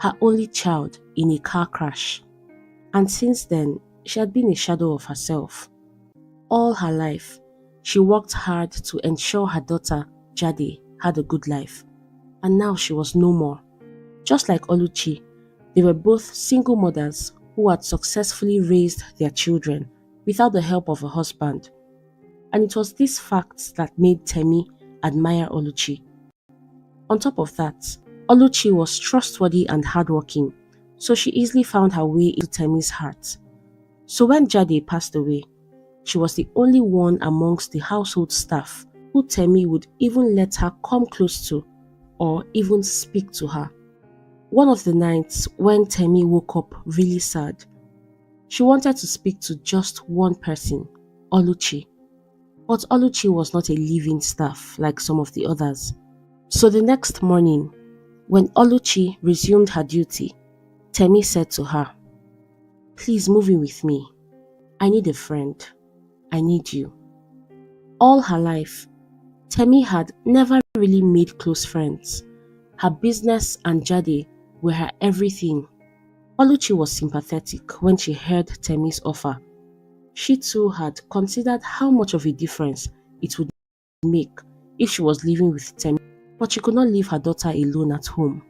her only child in a car crash. And since then, she had been a shadow of herself. All her life, she worked hard to ensure her daughter, Jade, had a good life. And now she was no more. Just like Oluchi, they were both single mothers who had successfully raised their children without the help of a husband. And it was these facts that made Temi admire Oluchi. On top of that, Oluchi was trustworthy and hardworking, so she easily found her way into Temi's heart. So when Jade passed away, she was the only one amongst the household staff who Temi would even let her come close to or even speak to her. One of the nights when Temi woke up really sad, she wanted to speak to just one person, Oluchi. But Oluchi was not a living staff like some of the others. So the next morning, when Oluchi resumed her duty, Temi said to her, "Please move in with me. I need a friend. I need you." All her life, Temi had never really made close friends. Her business and Jade were her everything. Oluchi was sympathetic when she heard Temi's offer. She too had considered how much of a difference it would make if she was living with Temi, but she could not leave her daughter alone at home.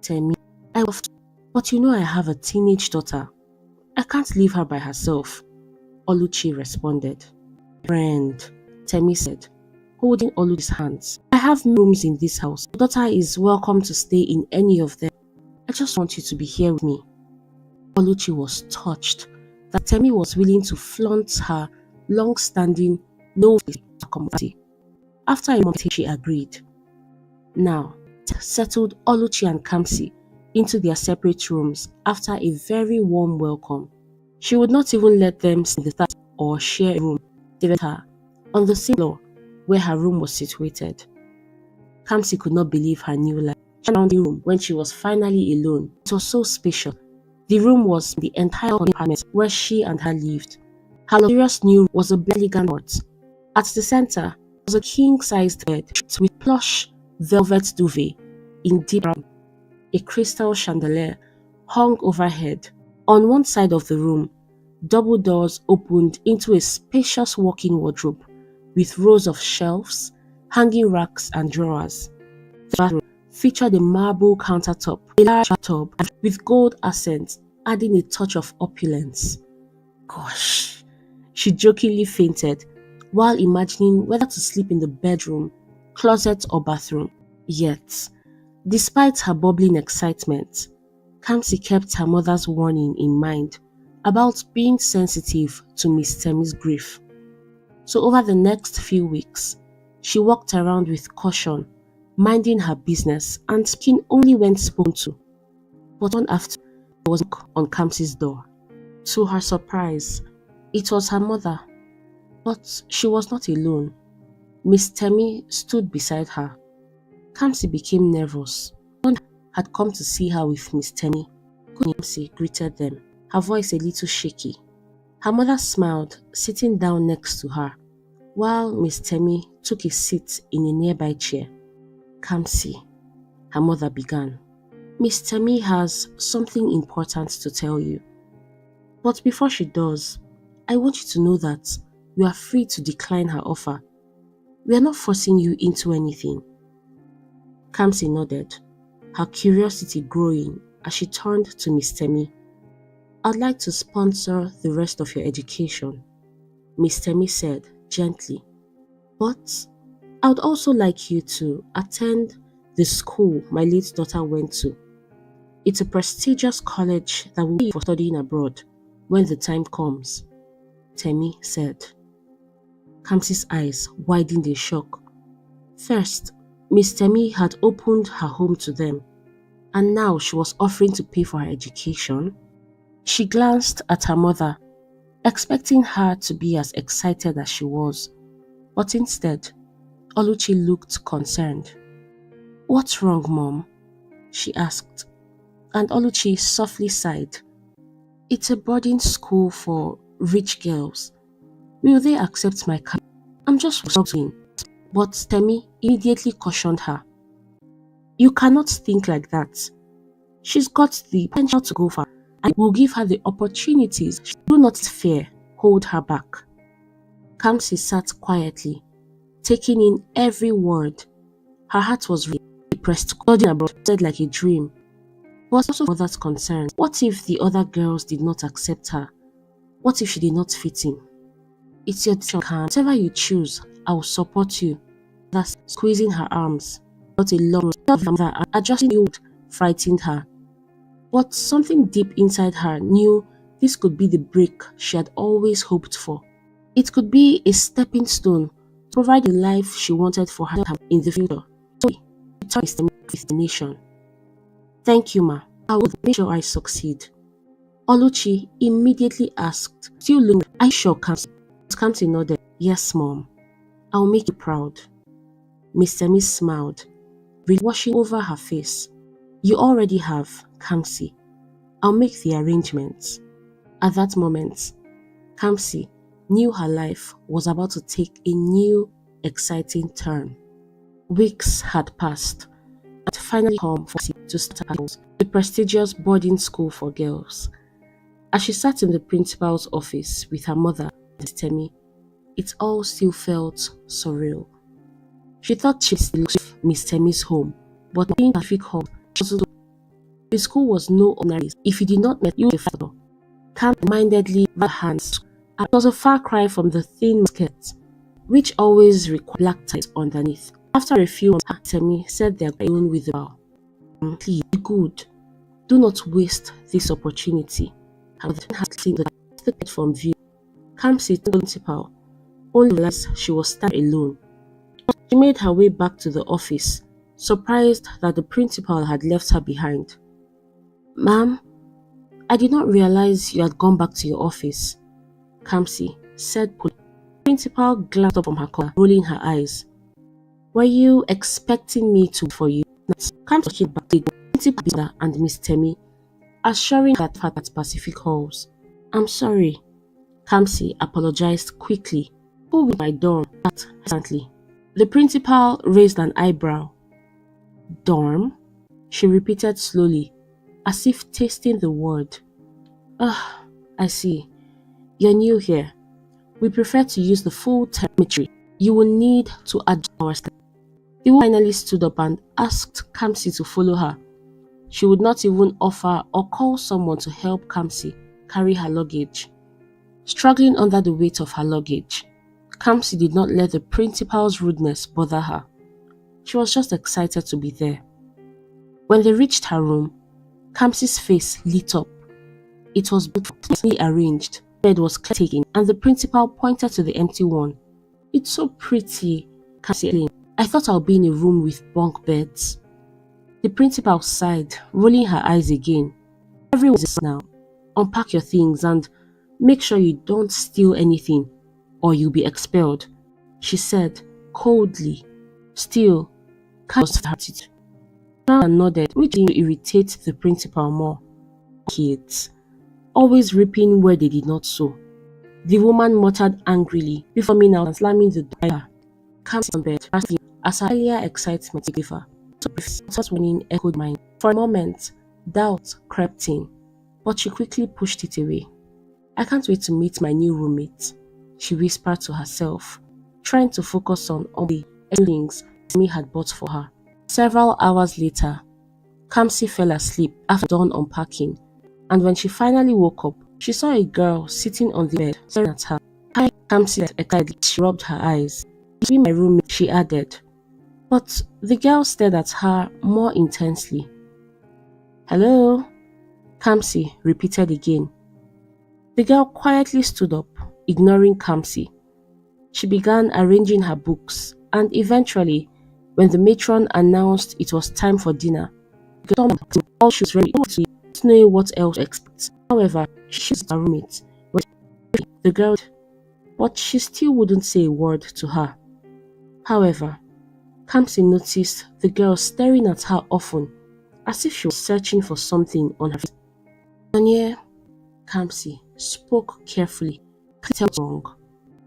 "Temi, I love you, but you know I have a teenage daughter. I can't leave her by herself," Oluchi responded. "Friend," Temi said, holding Oluchi's hands. "I have rooms in this house. Your daughter is welcome to stay in any of them. I just want you to be here with me." Oluchi was touched that Temi was willing to flaunt her long-standing no-community. After a moment, she agreed. Now, settled Oluchi and Kamsi into their separate rooms after a very warm welcome. She would not even let them sit in the flat or share a room. They left her on the same floor where her room was situated. Kamsi could not believe her new life. She found the room when she was finally alone. It was so special. The room was the entire apartment where she and her lived. Her luxurious new room was a elegant court. At the center was a king-sized bed with plush velvet duvet in deep brown. A crystal chandelier hung overhead. On one side of the room, double doors opened into a spacious walk-in wardrobe with rows of shelves, hanging racks and drawers. The bathroom featured a marble countertop, a large tub with gold accents, adding a touch of opulence. Gosh, she jokingly fainted while imagining whether to sleep in the bedroom, closet or bathroom. Yet, despite her bubbling excitement, Kamsi kept her mother's warning in mind about being sensitive to Miss Temi's grief. So over the next few weeks, she walked around with caution, minding her business and speaking only when spoken to. But one afternoon, there was a knock on Kamsi's door. To her surprise, it was her mother. But she was not alone. Miss Temi stood beside her. Kamsi became nervous. One had come to see her with Miss Temi. Kamsi greeted them, her voice a little shaky. Her mother smiled, sitting down next to her, while Miss Temi took a seat in a nearby chair. "Kamsi," her mother began, "Miss Temi has something important to tell you. But before she does, I want you to know that you are free to decline her offer. We are not forcing you into anything." Kamsi nodded, her curiosity growing as she turned to Miss Temi. "I'd like to sponsor the rest of your education," Miss Temi said gently. "But I would also like you to attend the school my late daughter went to. It's a prestigious college that will be for studying abroad when the time comes," Temi said. Kamsi's eyes widened in shock. First, Miss Temi had opened her home to them, and now she was offering to pay for her education. She glanced at her mother, expecting her to be as excited as she was, but instead, Oluchi looked concerned. "What's wrong, Mom?" she asked, and Oluchi softly sighed. "It's a boarding school for rich girls. Will they accept my card? I'm just struggling." But Temi immediately cautioned her. "You cannot think like that. She's got the potential to go far, and will give her the opportunities. Do not fear, hold her back. Kamsi sat quietly, taking in every word. Her heart was really depressed, studying abroad, said like a dream. But also for that concern. What if the other girls did not accept her? What if she did not fit in? It's your decision, Kam. Whatever you choose, I will support you. That's squeezing her arms. Not a long mother, adjusting you frightened her. But something deep inside her knew this could be the break she had always hoped for. It could be a stepping stone to provide the life she wanted for her in the future. So, it's the nation. Thank you, ma. I will make sure I succeed. Oluchi immediately asked, still looking, are you sure, Kamsi? Kamsi nodded, yes, mom. I'll make you proud. Miss Temi smiled, washing over her face. You already have, Kamsi. I'll make the arrangements. At that moment, Kamsi knew her life was about to take a new, exciting turn. Weeks had passed, and finally come for to start the prestigious boarding school for girls. As she sat in the principal's office with her mother, Miss Temi, it all still felt surreal. She thought she still lived Miss Temi's home, but being Pacific Hall, the school was no ordinary. If you did not met you the father, calm-mindedly her hands. It was a far cry from the thin skirt, which always required black ties underneath. After a few months, Temi said they are going with the bow. Please, be good. Do not waste this opportunity. However, had seen the ticket from view. Kamsi, the principal, only realized she was standing alone. She made her way back to the office, surprised that the principal had left her behind. Ma'am, I did not realize you had gone back to your office, Kamsi said. The principal glanced up from her corner, rolling her eyes. Were you expecting me to for you? Kamsi came back to the principal and Miss Temi, assuring that at Pacific Halls. I'm sorry, Kamsi apologized quickly. Who will my dorm? Instantly. The principal raised an eyebrow. Dorm? She repeated slowly, as if tasting the word. Ah, I see. You're new here. We prefer to use the full termitory. You will need to adjust our style. The woman finally stood up and asked Kamsi to follow her. She would not even offer or call someone to help Kamsi carry her luggage. Struggling under the weight of her luggage, Kamsi did not let the principal's rudeness bother her. She was just excited to be there. When they reached her room, Kamsi's face lit up. It was beautifully arranged. The bed was taken, and the principal pointed to the empty one. It's so pretty, Kamsi explained. I thought I'll be in a room with bunk beds. The principal sighed, rolling her eyes again. Everyone is now. Unpack your things and make sure you don't steal anything, or you'll be expelled, she said coldly. Still, Kamsi was hurt. Now nodded, which didn't irritate the principal more. Kids, always reaping where they did not sow. The woman muttered angrily before me now and slamming the door. Kamsi on bed, as her earlier excitement gave her. Just winning echoed mine. For a moment, doubt crept in, but she quickly pushed it away. I can't wait to meet my new roommate, she whispered to herself, trying to focus on the things Temi had bought for her. Several hours later, Kamsi fell asleep after dawn unpacking, and when she finally woke up, she saw a girl sitting on the bed staring at her. Hi, Kamsi said excitedly. She rubbed her eyes. Be my roommate, she added. But the girl stared at her more intensely. Hello? Kamsi repeated again. The girl quietly stood up, ignoring Kamsi. She began arranging her books, and eventually, when the matron announced it was time for dinner, all she was ready to know what else to expect. However, she was her roommate. The girl, but she still wouldn't say a word to her. However, Kamsi noticed the girl staring at her often, as if she was searching for something on her face. Sonia, Kamsi spoke carefully. Tell wrong.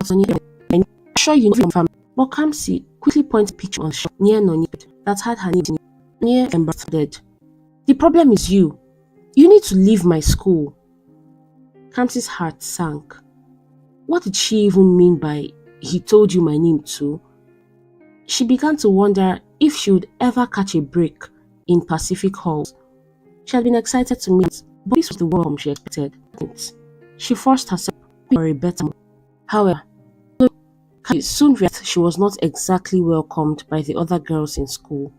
Sonia, I'm sure you know from family. But Kamsi quickly pointed a picture on the shop near Noni that had her name. Sonia embarrassed. The problem is you. You need to leave my school. Kamsi's heart sank. What did she even mean by he told you my name too? She began to wonder if she would ever catch a break in Pacific Halls. She had been excited to meet, but this was the welcome she expected. She forced herself for a better mood. However, she soon realized she was not exactly welcomed by the other girls in school.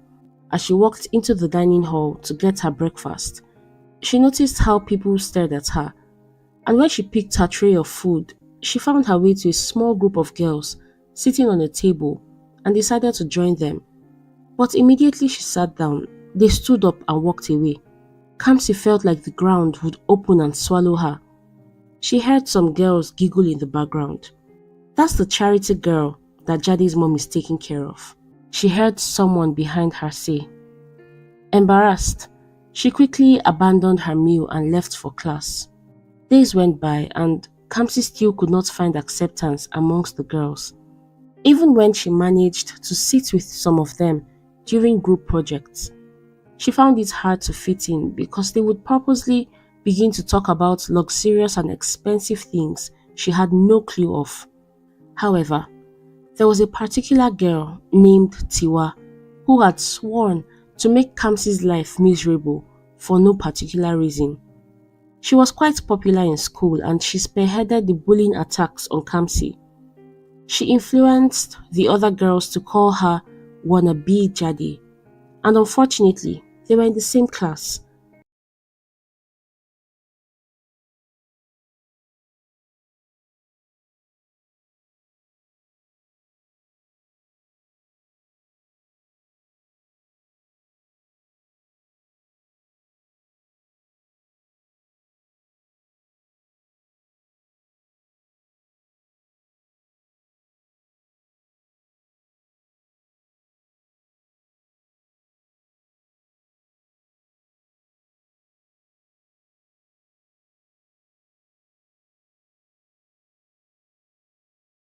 As she walked into the dining hall to get her breakfast, she noticed how people stared at her, and when she picked her tray of food, she found her way to a small group of girls sitting on a table and decided to join them. But immediately she sat down, they stood up and walked away. Kamsi felt like the ground would open and swallow her. She heard some girls giggle in the background. That's the charity girl that Jade's mom is taking care of. She heard someone behind her say. Embarrassed, she quickly abandoned her meal and left for class. Days went by and Kamsi still could not find acceptance amongst the girls. Even when she managed to sit with some of them during group projects, she found it hard to fit in because they would purposely begin to talk about luxurious and expensive things she had no clue of. However, there was a particular girl named Tiwa who had sworn to make Kamsi's life miserable for no particular reason. She was quite popular in school and she spearheaded the bullying attacks on Kamsi. She influenced the other girls to call her wannabe Jade, and unfortunately, they were in the same class.